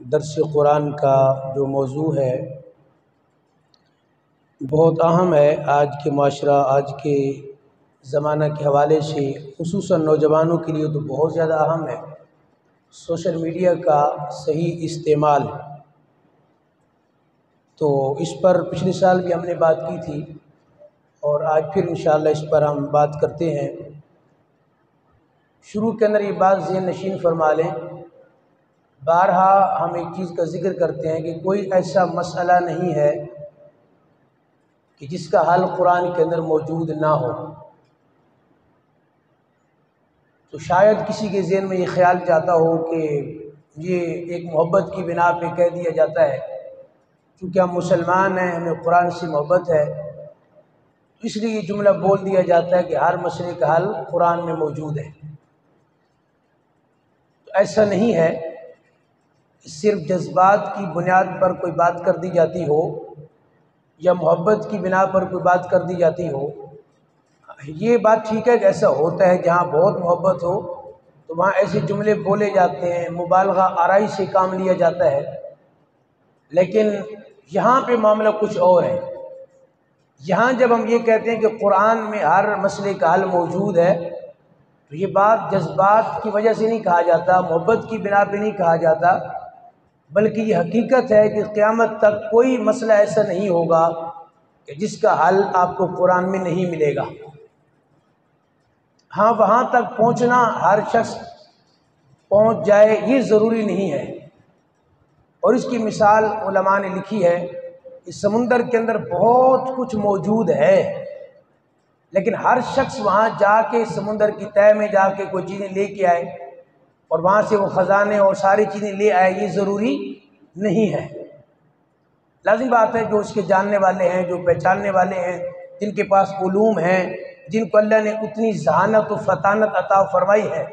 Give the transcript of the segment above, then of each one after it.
दर्स कुरान का जो मौजू है बहुत अहम है। आज के माशरा, आज के ज़माना के हवाले से खुसूसन नौजवानों के लिए तो बहुत ज़्यादा अहम है। सोशल मीडिया का सही इस्तेमाल, तो इस पर पिछले साल भी हमने बात की थी और आज फिर इंशाअल्लाह इस पर हम बात करते हैं। शुरू के अंदर ये बात ज़हन नशीन फरमा लें, बारहा हम एक चीज़ का ज़िक्र करते हैं कि कोई ऐसा मसला नहीं है कि जिसका हल कुरान के अंदर मौजूद ना हो। तो शायद किसी के ज़हन में ये ख्याल जाता हो कि ये एक मोहब्बत की बिना पे कह दिया जाता है, क्योंकि हम मुसलमान हैं, हमें कुरान से मोहब्बत है, तो इसलिए ये जुमला बोल दिया जाता है कि हर मसले का हल कुरान में मौजूद है। तो ऐसा नहीं है। सिर्फ जज्बात की बुनियाद पर कोई बात कर दी जाती हो या मोहब्बत की बिना पर कोई बात कर दी जाती हो, ये बात ठीक है कि ऐसा होता है। जहाँ बहुत मोहब्बत हो तो वहाँ ऐसे जुमले बोले जाते हैं, मुबालगा आराई से काम लिया जाता है। लेकिन यहाँ पे मामला कुछ और है। यहाँ जब हम ये कहते हैं कि कुरान में हर मसले का हल मौजूद है, तो ये बात जज्बात की वजह से नहीं कहा जाता, मोहब्बत की बिना पे नहीं कहा जाता, बल्कि ये हकीकत है कि क़यामत तक कोई मसला ऐसा नहीं होगा कि जिसका हल आपको कुरान में नहीं मिलेगा। हाँ, वहाँ तक पहुँचना हर शख्स पहुँच जाए ये ज़रूरी नहीं है। और इसकी मिसाल उलमा ने लिखी है। इस समुंदर के अंदर बहुत कुछ मौजूद है, लेकिन हर शख्स वहाँ जाके समुंदर की तह में जाके कोई चीज़ें लेके आए और वहाँ से वो ख़जाने और सारी चीज़ें ले आए, ये ज़रूरी नहीं है। लाज़िम बात है, जो उसके जानने वाले हैं, जो पहचानने वाले हैं, जिनके पास उलूम हैं, जिनको अल्लाह ने उतनी जहानत और फतानत अता फरमाई है,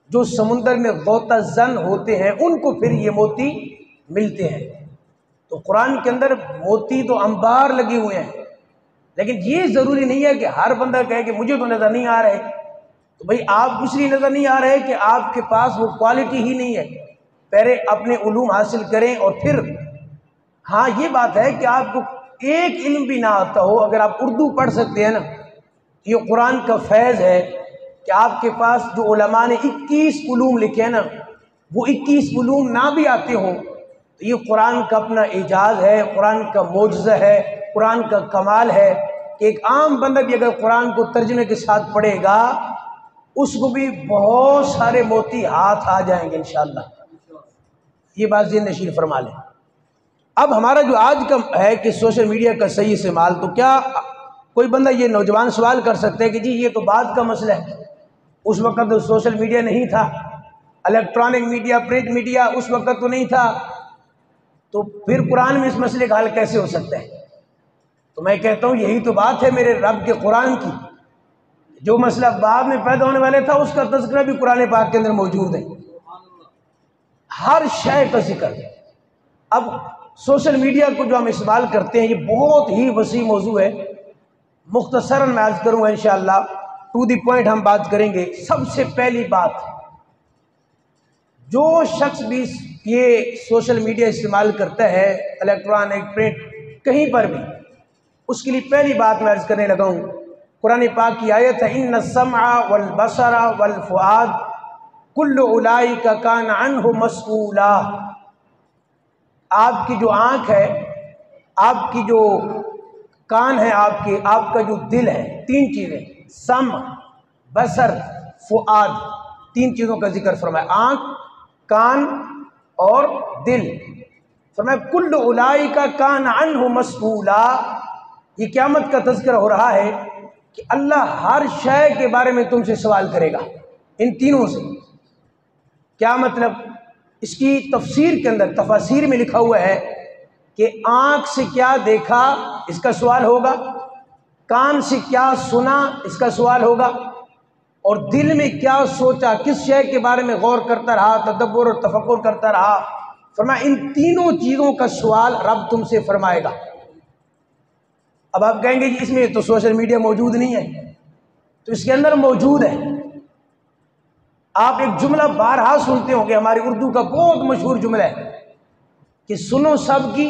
जो समुंदर में गौता जन होते हैं, उनको फिर ये मोती मिलते हैं। तो कुरान के अंदर मोती तो अंबार लगे हुए हैं, लेकिन ये ज़रूरी नहीं है कि हर बंदा कहे कि मुझे तो नज़र नहीं आ रहे। तो भाई आप इसलिए नज़र नहीं आ रहे कि आपके पास वो क्वालिटी ही नहीं है। पहले अपने उलूम हासिल करें और फिर, हाँ ये बात है कि आपको एक इल्म भी ना आता हो, अगर आप उर्दू पढ़ सकते हैं ना, ये कुरान का फैज़ है कि आपके पास जो उलमा ने 21 उलूम लिखे हैं ना, वो 21 उलूम ना भी आते हों, तो ये कुरान का अपना एजाज़ है, कुरान का मोजज़ा है, कुरान का कमाल है कि एक आम बंदा भी अगर कुरान को तर्जुमे के साथ पढ़ेगा, उसको भी बहुत सारे मोती हाथ आ जाएंगे इंशाअल्लाह। ये बात ज़हन नशीन फरमा लें। अब हमारा जो आज का है कि सोशल मीडिया का सही इस्तेमाल, तो क्या कोई बंदा ये नौजवान सवाल कर सकते हैं कि जी ये तो बाद का मसला है, उस वक़्त तो सोशल मीडिया नहीं था, इलेक्ट्रॉनिक मीडिया, प्रिंट मीडिया उस वक़्त तो नहीं था, तो फिर कुरान में इस मसले का हल कैसे हो सकता है? तो मैं कहता हूँ यही तो बात है मेरे रब के कुरान की। जो मसला बाद में पैदा होने वाले था उसका तज़किरा भी कुरान पाक के अंदर मौजूद है, हर शय का जिक्र। अब सोशल मीडिया को जो हम इस्तेमाल करते हैं, ये बहुत ही वसी मौजू है। मुख्तसरन मैं अर्ज़ करूँगा इंशाअल्लाह, टू द पॉइंट हम बात करेंगे। सबसे पहली बात, जो शख्स भी ये सोशल मीडिया इस्तेमाल करता है, इलेक्ट्रॉनिक, प्रिंट, कहीं पर भी, उसके लिए पहली बात मैं अर्ज़ करने लगा हूँ, कुरान पाक की आयत है, इन्न सम्अ वल बसरा वल फुआद कुल्लु उलाइका कान अन्हु मसऊला। आपकी जो आँख है, आपकी जो कान है, आपका जो दिल है, तीन चीज़ें, सम, बसर, फुआद, तीन चीज़ों का जिक्र फरमाया, आँख, कान और दिल। फरमाया कुल्लु उलाइका कान अन्हु मसऊला। ये क़यामत का तज़किरा हो रहा है कि अल्लाह हर शय के बारे में तुमसे सवाल करेगा, इन तीनों से। क्या मतलब? इसकी तफसीर के अंदर, तफासीर में लिखा हुआ है कि आँख से क्या देखा, इसका सवाल होगा, कान से क्या सुना, इसका सवाल होगा, और दिल में क्या सोचा, किस शय के बारे में गौर करता रहा, तदब्बुर और तफक्कुर करता रहा। फरमाया इन तीनों चीज़ों का सवाल रब तुमसे फरमाएगा। अब आप कहेंगे कि इसमें तो सोशल मीडिया मौजूद नहीं है, तो इसके अंदर मौजूद है। आप एक जुमला बारहा सुनते होंगे, हमारी उर्दू का बहुत मशहूर जुमला है, कि सुनो सब की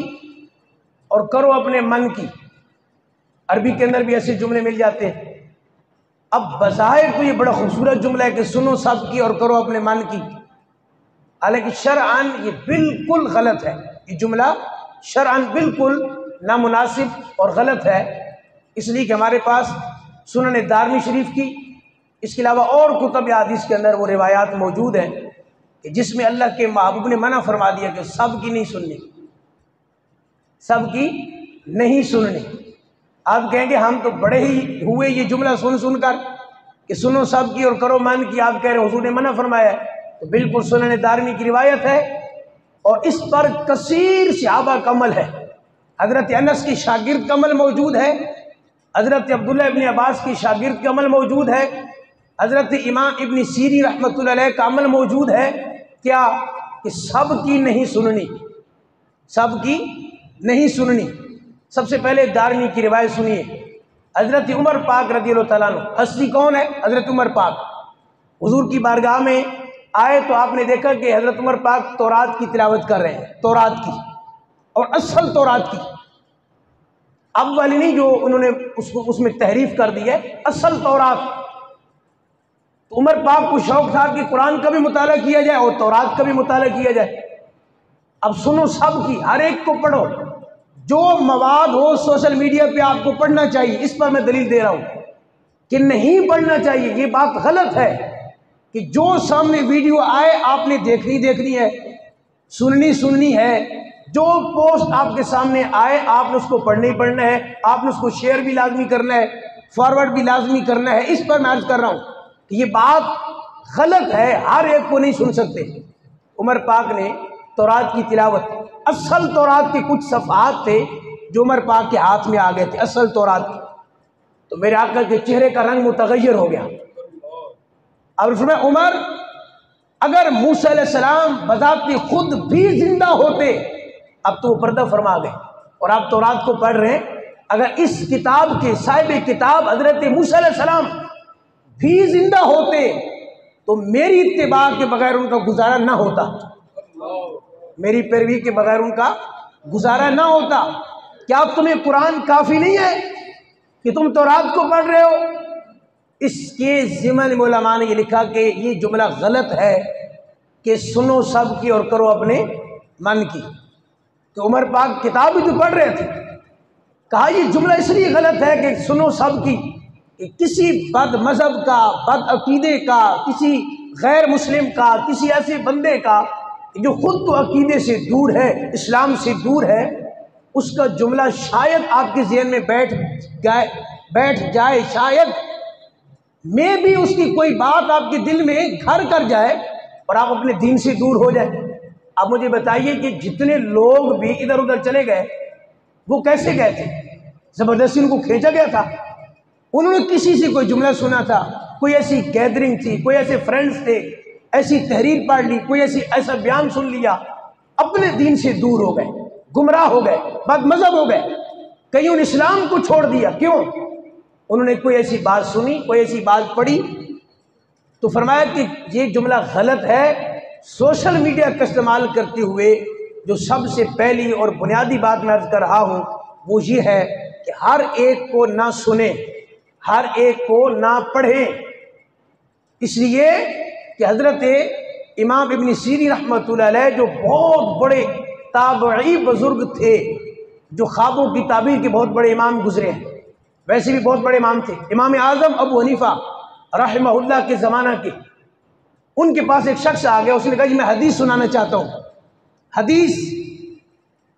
और करो अपने मन की। अरबी के अंदर भी ऐसे जुमले मिल जाते हैं। अब बज़ाहिर तो ये बड़ा खूबसूरत जुमला है कि सुनो सब की और करो अपने मन की, हालांकि शरअन ये बिल्कुल गलत है। ये जुमला शरअन बिल्कुल नामुनासिब और गलत है, इसलिए कि हमारे पास सुनन दारमी शरीफ की, इसके अलावा और कुतुब हदीस के अंदर वो रिवायात मौजूद हैं कि जिसमें अल्लाह के महबूब ने मना फरमा दिया कि सब की नहीं सुननी, सब की नहीं सुननी। आप कहेंगे हम तो बड़े ही हुए ये जुमला सुन सुनकर कि सुनो सब की और करो मन की, आप कह रहे हैं हुजूर ने मना फरमाया है। तो बिल्कुल सुनन दारमी की रिवायत है और इस पर कसीर सहाबा का अमल है। हज़रत अनस की शागिर्द का अमल मौजूद है, हज़रत अब्दुल्लाह इब्न अब्बास की शागिर्द का अमल मौजूद है, हज़रत इमाम इब्न सीरी रहमतुल्लाह अलैह का अमल मौजूद है। क्या कि सब की नहीं सुननी, सब की नहीं सुननी। सबसे पहले दारमी की रिवायत सुनिए। हज़रत उमर पाक रज़ियल्लाहु तआला अन्हु, हस्ती कौन है? हज़रत उमर पाक हुजूर की बारगाह में आए तो आपने देखा कि हज़रत उमर पाक तौरात की तिलावत कर रहे हैं, तौरात की, और असल तौरात की, अब वाली नहीं जो उन्होंने उसको उसमें तहरीफ कर दी है, असल तौरात। तो उमर पाक को शौक था कि कुरान का भी मुताला किया जाए और तौरात का भी मुताला किया जाए। अब सुनो सब की, हर एक को पढ़ो, जो मवाद हो सोशल मीडिया पे आपको पढ़ना चाहिए, इस पर मैं दलील दे रहा हूं कि नहीं पढ़ना चाहिए। ये बात गलत है कि जो सामने वीडियो आए आपने देखनी है, सुननी है। जो पोस्ट आपके सामने आए आपने उसको पढ़ना ही पढ़ना है, आपने उसको शेयर भी लाजमी करना है, फॉरवर्ड भी लाजमी करना है। इस पर मैं अर्ज कर रहा हूं कि ये बात गलत है, हर एक को नहीं सुन सकते। उमर पाक ने तौरात की तिलावत, असल तौरात के कुछ सफ़हात थे जो उमर पाक के हाथ में आ गए थे, असल तौरात के। तो मेरे आका के चेहरे का रंग मुतगय्यर हो गया। अब उसमें उमर, अगर मूसा अलैहिस्सलाम बज़ाते खुद भी जिंदा होते, अब तो वो पर्दा फरमा गए और आप तौरात को पढ़ रहे हैं। अगर इस किताब के साहिब किताब हजरत मूसा अलैहिस्सलाम भी जिंदा होते तो मेरी इत्तिबा के बगैर उनका गुजारा ना होता, मेरी पैरवी के बगैर उनका गुजारा ना होता। क्या तुम्हें कुरान काफी नहीं है कि तुम तौरात को पढ़ रहे हो? इसके ज़िमन में उलमा ने ये लिखा कि ये जुमला गलत है कि सुनो सब की और करो अपने मन की। तो उमर पाक किताब भी तो पढ़ रहे थे, कहा ये जुमला इसलिए गलत है कि सुनो सब की, कि किसी बद मजहब का, बद अकीदे का, किसी गैर मुस्लिम का, किसी ऐसे बंदे का जो खुद तो अकीदे से दूर है, इस्लाम से दूर है, उसका जुमला शायद आपके ज़हन में बैठ जाए, शायद में भी उसकी कोई बात आपके दिल में घर कर जाए और आप अपने दीन से दूर हो जाए। अब मुझे बताइए कि जितने लोग भी इधर उधर चले गए वो कैसे गए थे? जबरदस्ती उनको खींचा गया था? उन्होंने किसी से कोई जुमला सुना था, कोई ऐसी गैदरिंग थी, कोई ऐसे फ्रेंड्स थे, ऐसी तहरीर पढ़ ली, कोई ऐसा बयान सुन लिया, अपने दीन से दूर हो गए, गुमराह हो गए, बदमज़हब हो गए, कईयों ने इस्लाम को छोड़ दिया। क्यों? उन्होंने कोई ऐसी बात सुनी, कोई ऐसी बात पढ़ी। तो फरमाया कि ये जुमला गलत है। सोशल मीडिया का इस्तेमाल करते हुए जो सबसे पहली और बुनियादी बात मैं अर्ज कर रहा हूँ वो ये है कि हर एक को ना सुने, हर एक को ना पढ़े, इसलिए कि हज़रत इमाम इब्न सीरी रहमतुल्लाह अलैह जो बहुत बड़े ताबई बुजुर्ग थे, जो ख्वाबों की ताबीर के बहुत बड़े इमाम गुजरे हैं, वैसे भी बहुत बड़े इमाम थे। इमाम आज़म अबू हनीफा रहमहुल्लाह के ज़माना के, उनके पास एक शख्स आ गया, उसने कहा जी मैं हदीस सुनाना चाहता हूँ। हदीस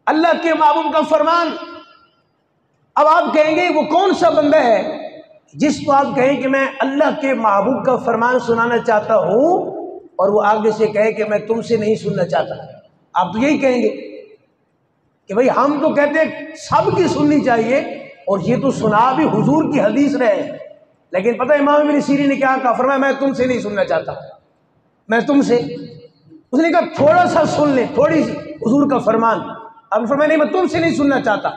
अल्लाह के महबूब का फरमान। अब आप कहेंगे वो कौन सा बंदा है जिसको आप कहें कि मैं अल्लाह के महबूब का फरमान सुनाना चाहता हूँ और वो आगे से कहे कि मैं तुमसे नहीं सुनना चाहता? आप तो यही कहेंगे कि भाई हम तो कहते हैं सबकी सुननी चाहिए और ये तो सुना भी हुजूर की हदीस रहे हैं, लेकिन पता है इमाम इब्न सीरी ने क्या कहा? फरमाया मैं तुमसे नहीं सुनना चाहता, मैं तुमसे। उसने कहा थोड़ा सा सुन ले, थोड़ी सी हुजूर का फरमान। अब फरमाया नहीं मैं तुमसे नहीं सुनना चाहता।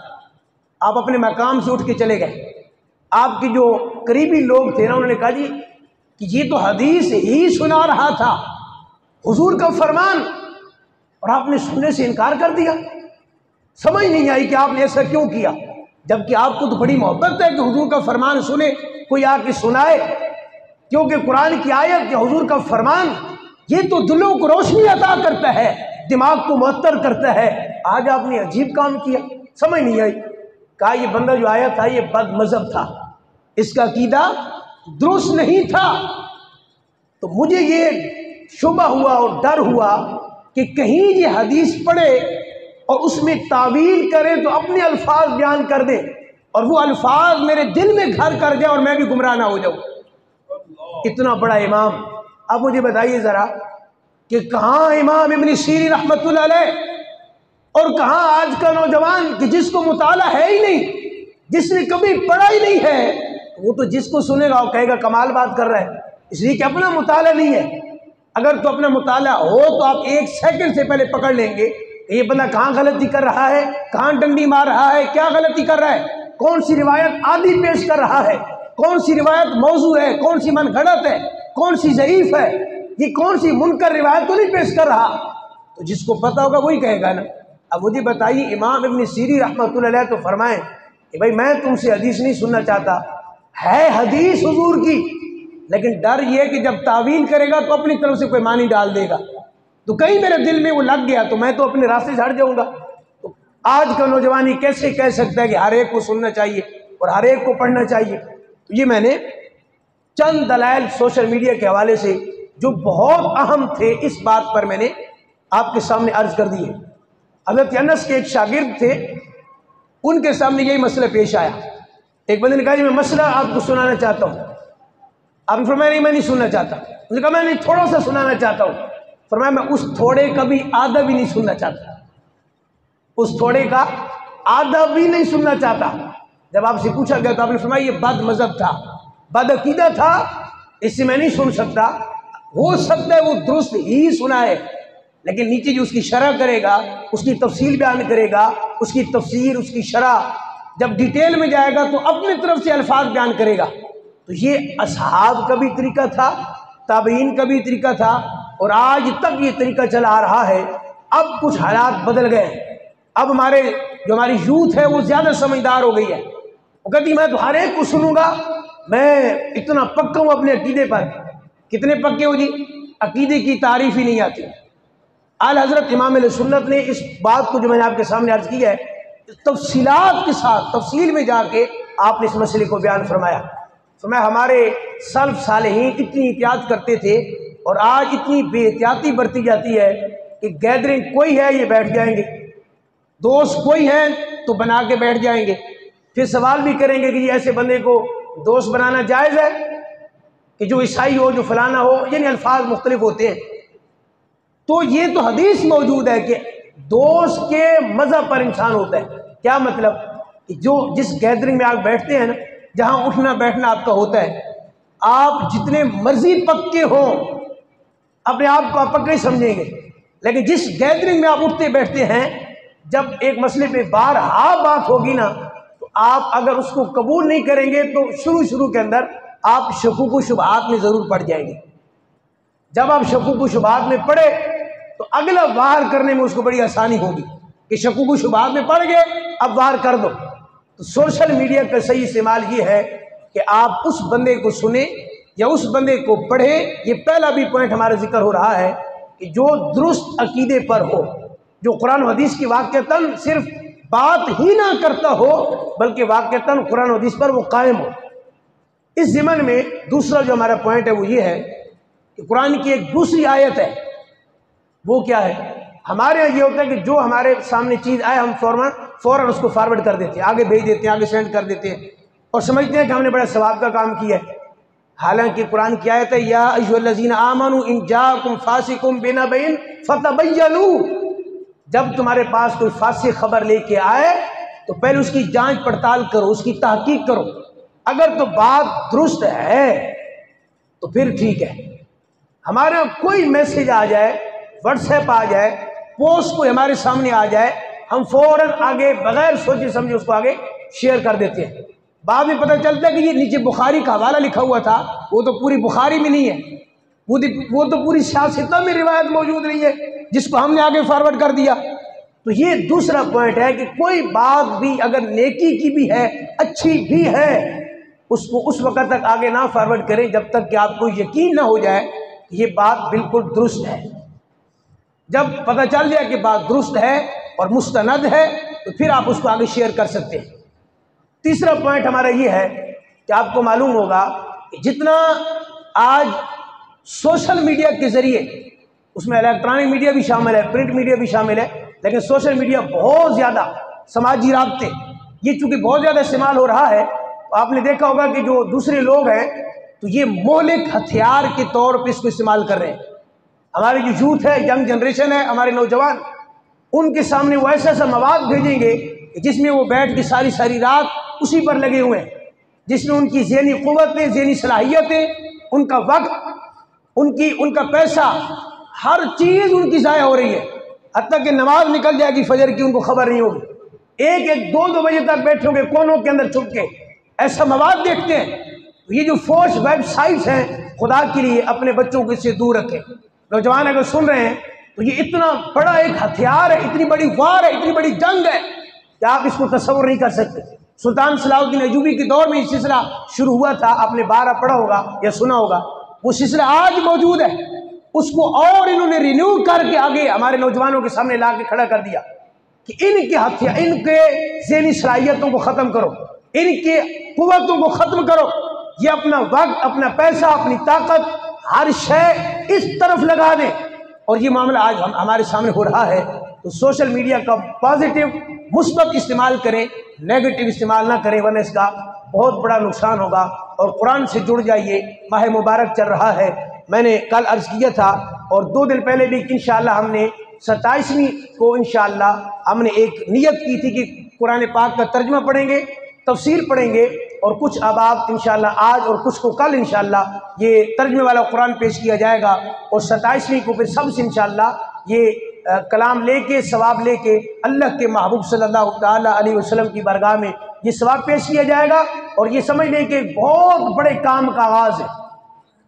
आप अपने मकाम से उठ के चले गए। आपके जो करीबी लोग थे ना, उन्होंने कहा जी कि ये तो हदीस ही सुना रहा था, हुजूर का फरमान। और आपने सुनने से इनकार कर दिया। समझ नहीं आई कि आपने ऐसा क्यों किया, जबकि आपको तो बड़ी मोहब्बत है कि हुजूर का फरमान सुने, कोई आके सुनाए, क्योंकि कुरान की आयत या हुजूर का फरमान ये तो दिलों को रोशनी अता करता है, दिमाग को मुअत्तर करता है। आज आपने अजीब काम किया, समझ नहीं आई। कहा ये बंदा जो आया था ये बदमज़हब था, इसका अकीदा दुरुस्त नहीं था। तो मुझे ये शुबा हुआ और डर हुआ कि कहीं ये हदीस पढ़े और उसमें तावील करे तो अपने अल्फाज बयान कर दे और वो अल्फाज मेरे दिल में घर कर जाए और मैं भी गुमराह ना हो जाऊं। इतना बड़ा इमाम। अब मुझे बताइए ज़रा कि कहाँ इमाम इब्न सीरीन रहमतुल्लाह अलैह और कहाँ आज का नौजवान कि जिसको मुताला है ही नहीं, जिसने कभी पढ़ा ही नहीं है, वो तो जिसको सुनेगा वो कहेगा कमाल बात कर रहा है, इसलिए कि अपना मुताला नहीं है। अगर तो अपना मुताला हो तो आप एक सेकंड से पहले पकड़ लेंगे ये बंदा कहाँ गलती कर रहा है, कहाँ डंडी मार रहा है, क्या गलती कर रहा है, कौन सी रिवायत आदि पेश कर रहा है, कौन सी रिवायत मौजू है, कौन सी मनगढ़ंत है, कौन सी ज़ईफ है, ये कौन सी मुनकर रिवायत तो नहीं पेश कर रहा। तो जिसको पता होगा वही कहेगा ना। अब मुझे बताइए इमाम इब्न सीरीन रहमतुल्लाह अलैह तो फरमाएं कि भाई मैं तुमसे हदीस नहीं सुनना चाहता, है हदीस हुजूर की, लेकिन डर ये कि जब तावील करेगा तो अपनी तरफ से कोई मानी डाल देगा, तो कहीं मेरे दिल में वो लग गया तो मैं तो अपने रास्ते से हट जाऊंगा। तो आज का नौजवान कैसे कह सकता है कि हर एक को सुनना चाहिए और हर एक को पढ़ना चाहिए। तो ये मैंने चंद दलाइल सोशल मीडिया के हवाले से जो बहुत अहम थे इस बात पर मैंने आपके सामने अर्ज कर दिए। हज़रत अनस के एक शागिर्द थे, उनके सामने यही मसला पेश आया। एक बंदे ने कहा मैं मसला आपको सुनाना चाहता हूँ। आपने फरमाया नहीं मैं नहीं सुनना चाहता। उसने कहा मैं नहीं थोड़ा सा सुनाना चाहता हूँ। फरमाया मैं उस थोड़े का भी आधा भी नहीं सुनना चाहता, उस थोड़े का आधा भी नहीं सुनना चाहता। जब आपसे पूछा गया तो आपने फरमाया ये बद मज़हब था, बद अकीदा था, इससे मैं नहीं सुन सकता। हो सकता है वो दुरुस्त ही सुना है, लेकिन नीचे जो उसकी शरह करेगा, उसकी तफसील बयान करेगा, उसकी तफसीर, उसकी शरह जब डिटेल में जाएगा तो अपनी तरफ से अल्फाज बयान करेगा। तो ये असहाब का भी तरीका था, ताबईन का भी तरीका था और आज तक ये तरीका चला आ रहा है। अब कुछ हालात बदल गए, अब हमारी यूथ है वो ज़्यादा समझदार हो गई है। वो कहती मैं तो हर एक को सुनूंगा, मैं इतना पक्का हूँ अपने अकीदे पर। कितने पक्के हो जी? अकीदे की तारीफ ही नहीं आती। आला हज़रत इमाम अहले सुन्नत ने इस बात को जो मैंने आपके सामने अर्ज किया है तफसीलात के साथ तफसील में जाके आपने इस मसले को बयान फरमाया। हमारे सल्फ सालेहीन इतनी एहतियात करते थे और आज इतनी बेहतियाती बरती जाती है कि गैदरिंग कोई है ये बैठ जाएंगे, दोस्त कोई है तो बना के बैठ जाएंगे, फिर सवाल भी करेंगे कि ये ऐसे बंदे को दोस्त बनाना जायज़ है कि जो ईसाई हो, जो फलाना हो, यानी अल्फाज मुख्तलिफ होते हैं। तो ये तो हदीस मौजूद है कि दोस्त के मज़हब पर इंसान होता है। क्या मतलब कि जो जिस गैदरिंग में आप बैठते हैं ना, जहाँ उठना बैठना आपका होता है, आप जितने मर्जी पक्के हों अपने आप को आप पक्के समझेंगे, लेकिन जिस गैदरिंग में आप उठते बैठते हैं, जब एक मसले पे बारहा बात होगी ना, तो आप अगर उसको कबूल नहीं करेंगे तो शुरू के अंदर आप शकूक व शुबहात में ज़रूर पड़ जाएंगे। जब आप शकूक व शुबहात में पड़े तो अगला वार करने में उसको बड़ी आसानी होगी कि शकूक व शुबहात में पड़ गए, अब वार कर दो। तो सोशल मीडिया का सही इस्तेमाल ये है कि आप उस बंदे को सुने या उस बंदे को पढ़े। ये पहला भी पॉइंट हमारा जिक्र हो रहा है कि जो दुरुस्त अकीदे पर हो, जो कुरान और हदीस की वाक़तन सिर्फ बात ही ना करता हो बल्कि वाक़तन कुरान और हदीस पर वो कायम हो। इस ज़िमन में दूसरा जो हमारा पॉइंट है वो ये है कि कुरान की एक दूसरी आयत है। वो क्या है? हमारे यहाँ ये होता है कि जो हमारे सामने चीज़ आए हम फ़ौरन उसको फॉरवर्ड कर देते हैं, आगे भेज देते हैं, आगे सेंड कर देते हैं और समझते हैं कि हमने बड़ा सवाब का काम किया है। हालांकि कुरान की आयत है या अय्युहल्लज़ीना आमनू इन जाअकुम फासिकुम बिनबइन फतबय्यनू, जब तुम्हारे पास कोई फासिक खबर लेके आए तो पहले उसकी जांच पड़ताल करो, उसकी तहकीक करो। अगर तो बात दुरुस्त है तो फिर ठीक है। हमारे कोई मैसेज आ जाए, व्हाट्सएप आ जाए, पोस्ट कोई हमारे सामने आ जाए, हम फौरन आगे बगैर सोचे समझे उसको आगे शेयर कर देते हैं। बाद में पता चलता है कि ये नीचे बुखारी का हवाला लिखा हुआ था, वो तो पूरी बुखारी में नहीं है, वो तो पूरी सियासत में रिवायत मौजूद नहीं है। जिसको हमने आगे फॉरवर्ड कर दिया। तो ये दूसरा पॉइंट है कि कोई बात भी अगर नेकी की भी है, अच्छी भी है, उसको उस वक्त तक आगे ना फॉरवर्ड करें जब तक कि आपको यकीन ना हो जाए कि ये बात बिल्कुल दुरुस्त है। जब पता चल जाए कि बात दुरुस्त है और मुस्तनद है तो फिर आप उसको आगे शेयर कर सकते हैं। तीसरा पॉइंट हमारा ये है कि आपको मालूम होगा कि जितना आज सोशल मीडिया के ज़रिए, उसमें इलेक्ट्रॉनिक मीडिया भी शामिल है, प्रिंट मीडिया भी शामिल है, लेकिन सोशल मीडिया बहुत ज़्यादा, समाजी राब्ते ये चूँकि बहुत ज़्यादा इस्तेमाल हो रहा है, तो आपने देखा होगा कि जो दूसरे लोग हैं तो ये मौलिक हथियार के तौर पर इसको इस्तेमाल कर रहे हैं। हमारे जो यूथ है, यंग जनरेशन है, हमारे नौजवान, उनके सामने वो ऐसा ऐसा मवाद भेजेंगे जिसमें वो बैठ के सारी सारी रात उसी पर लगे हुए हैं, जिसमें उनकी ज़हनी क़ुव्वतें, ज़हनी सलाहियतें, उनका वक्त, उनका पैसा, हर चीज़ उनकी ज़ाया हो रही है। हत्ता कि नमाज निकल जाएगी फजर की, उनको खबर नहीं होगी। एक एक दो दो बजे तक बैठे होंगे कोनों के अंदर छुप के, ऐसा मवाद देखते हैं। ये जो फोर्स वेबसाइट्स हैं, खुदा के लिए अपने बच्चों को इससे दूर रखें। नौजवान अगर सुन रहे हैं तो ये इतना बड़ा एक हथियार है, इतनी बड़ी वार है, इतनी बड़ी जंग है कि आप इसको तस्वर नहीं कर सकते। सुल्तान सलाहुद्दीन अय्यूबी के दौर में ये सिलसिला शुरू हुआ था, आपने 12 पढ़ा होगा या सुना होगा। वो सिलसिला आज मौजूद है, उसको और इन्होंने रिन्यू करके आगे हमारे नौजवानों के सामने ला के खड़ा कर दिया कि इनके हथियार, इनके ज़हनी सलाहियतों को ख़त्म करो, इनके कुव्वतों को ख़त्म करो। ये अपना वक्त, अपना पैसा, अपनी ताकत, हर शय इस तरफ लगा दें। और ये मामला आज हमारे सामने हो रहा है। तो सोशल मीडिया का पॉजिटिव, मुस्बत इस्तेमाल करें, नेगेटिव इस्तेमाल ना करें, वरना इसका बहुत बड़ा नुकसान होगा। और कुरान से जुड़ जाइए, माह मुबारक चल रहा है। मैंने कल अर्ज़ किया था और 2 दिन पहले भी इंशाअल्लाह हमने 27वीं को इंशाअल्लाह हमने एक नियत की थी कि कुरान पाक का तर्जुमा पढ़ेंगे, तफसीर पढ़ेंगे और कुछ अबाब इंशाअल्लाह आज और कुछ को कल इंशाअल्लाह ये तर्जुमे वाला कुरान पेश किया जाएगा। और 27वीं को फिर सबसे इंशाअल्लाह ये कलाम लेके, सवाब लेके अल्लाह के महबूब सल्लल्लाहु ताला अलैहि वसल्लम की बारगाह में ये सवाब पेश किया जाएगा। और ये समझ लें कि बहुत बड़े काम का आगाज़ है।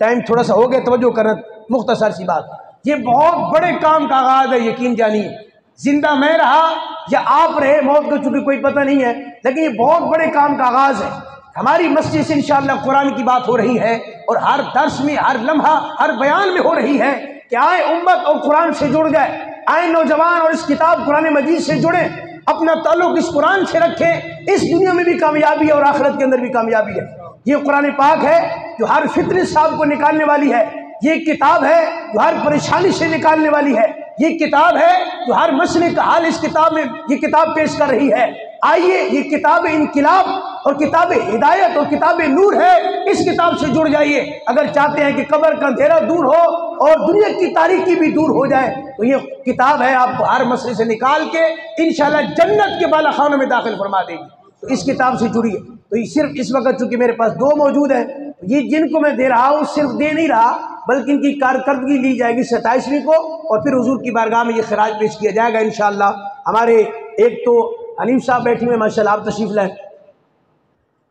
टाइम थोड़ा सा हो गया, तवज्जो करना, मुख्तसर सी बात, ये बहुत बड़े काम का आगाज़ है। यकीन जानिए, जिंदा मैं रहा या आप रहे, मौत का चूँकि कोई पता नहीं है, लेकिन ये बहुत बड़े काम का आगाज़ है। हमारी मस्जिद से इंशाअल्लाह कुरान की बात हो रही है और हर दर्स में, हर लम्हा, हर बयान में हो रही है कि आए उम्मत और कुरान से जुड़ जाए, आए नौजवान और इस किताब कुरान मजीद से जुड़े, अपना ताल्लुक इस कुरान से रखें। इस दुनिया में भी कामयाबी है और आखिरत के अंदर भी कामयाबी है। ये कुरान पाक है जो हर फितरत साहब को निकालने वाली है। ये किताब है जो हर परेशानी से निकालने वाली है। ये किताब है जो हर मसले का हाल इस किताब में ये किताब पेश कर रही है। आइए, ये किताब इनकिलाब और किताब हिदायत और किताब नूर है, इस किताब से जुड़ जाइए। अगर चाहते हैं कि कब्र का अंधेरा दूर हो और दुनिया की तारीकी भी दूर हो जाए, तो ये किताब है आपको हर मसले से निकाल के इंशाअल्लाह जन्नत के बाला खानों में दाखिल फरमा देगी। तो इस किताब से जुड़िए। तो ये सिर्फ इस वक्त चूंकि मेरे पास 2 मौजूद है, ये जिनको मैं दे रहा हूँ सिर्फ दे नहीं रहा, बल्कि इनकी कारकर्दगी ली जाएगी 27वीं को और फिर हुजूर की बारगाह में ये खिराज पेश किया जाएगा इंशाअल्लाह। हमारे एक तो हनीफ साहब बैठे हुए, माशाल्लाह, आप तशरीफ लाएं।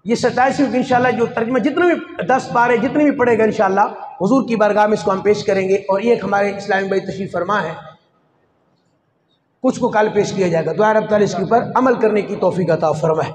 ये 27वीं को इंशाअल्लाह जो तर्जुमा जितने भी 10-12 जितने भी पढ़ेगा इंशाअल्लाह हुजूर की बारगाह में इसको हम पेश करेंगे। और एक हमारे इस्लामी भाई तशरीफ फरमा है, कुछ को कल पेश किया जाएगा। दुआ रब ताला इसके ऊपर अमल करने की तौफीक अता फरमाए।